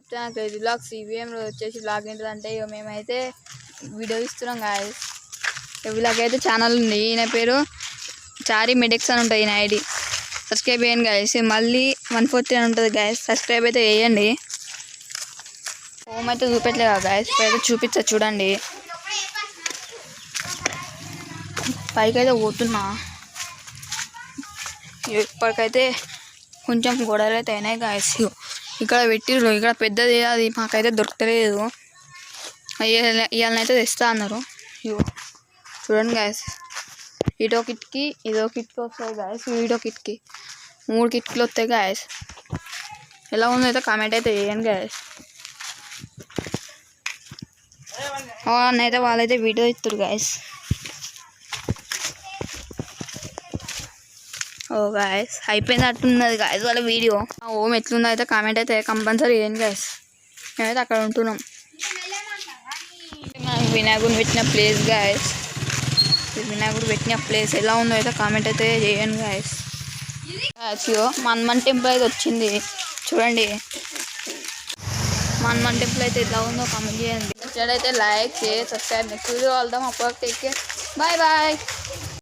YouTube channel crazy vlogs. ఈవీఎంలో వచ్చేసి vlog ఏంటంటే ఇక మేమైతే వీడియో ఇస్తున్నాం గాయస్. వీళ్ళకైతే ఛానల్ ఉంది, ఈయన పేరు చారీ మెడిక్స్ అని ఉంటుంది ఈయన ఐడి. సబ్స్క్రైబ్ చేయండి గాయస్. మళ్ళీ 140 అని ఉంటుంది గాయస్, సబ్స్క్రైబ్ అయితే చేయండి. హోమ్ అయితే చూపెట్టలేదు గాయస్, ఇప్పుడైతే చూపిస్తా చూడండి. పైకి అయితే పోతున్నా. ఇప్పటికైతే కొంచెం గొడవలు అయితే అయినాయి గాయస్. ఇక్కడ పెట్టిర్రు, ఇక్కడ పెద్దది అది మాకైతే దొరకలేదు. ఇవాళనైతే తెస్తా అన్నారు. ఇగో చూడండి గాయస్, ఇటో కిట్కి ఇదో కిట్కి వస్తాయి గాయస్. ఇటో కిట్కి 3 కిట్కీలు వస్తాయి గాయస్. ఎలా ఉందో అయితే కామెంట్ అయితే చేయండి గాయస్. అయితే వాళ్ళైతే వీడియో ఇస్తారు గాయస్. ఓ గాయస్ అయిపోయినట్టున్నది గాయస్ వాళ్ళ వీడియో. హోమ్ ఎట్లుందో అయితే కామెంట్ అయితే కంపల్సరీ చేయండి గాయస్. మేమైతే అక్కడ ఉంటున్నాం. వినాయకుడిని పెట్టిన ప్లేస్ గాయస్, వినాయకుడు పెట్టిన ప్లేస్ ఎలా ఉందో అయితే కామెంట్ అయితే చేయండి గాయస్. హనుమాన్ టెంపుల్ అయితే వచ్చింది చూడండి. హనుమాన్ టెంపుల్ అయితే ఎలా ఉందో కామెంట్ చేయండి. అయితే లైక్ చేసి సబ్స్క్రైబ్. నెక్స్ట్ వీడియో వెళ్దాం. అప్పుడు టేక్ కేర్, బాయ్ బాయ్.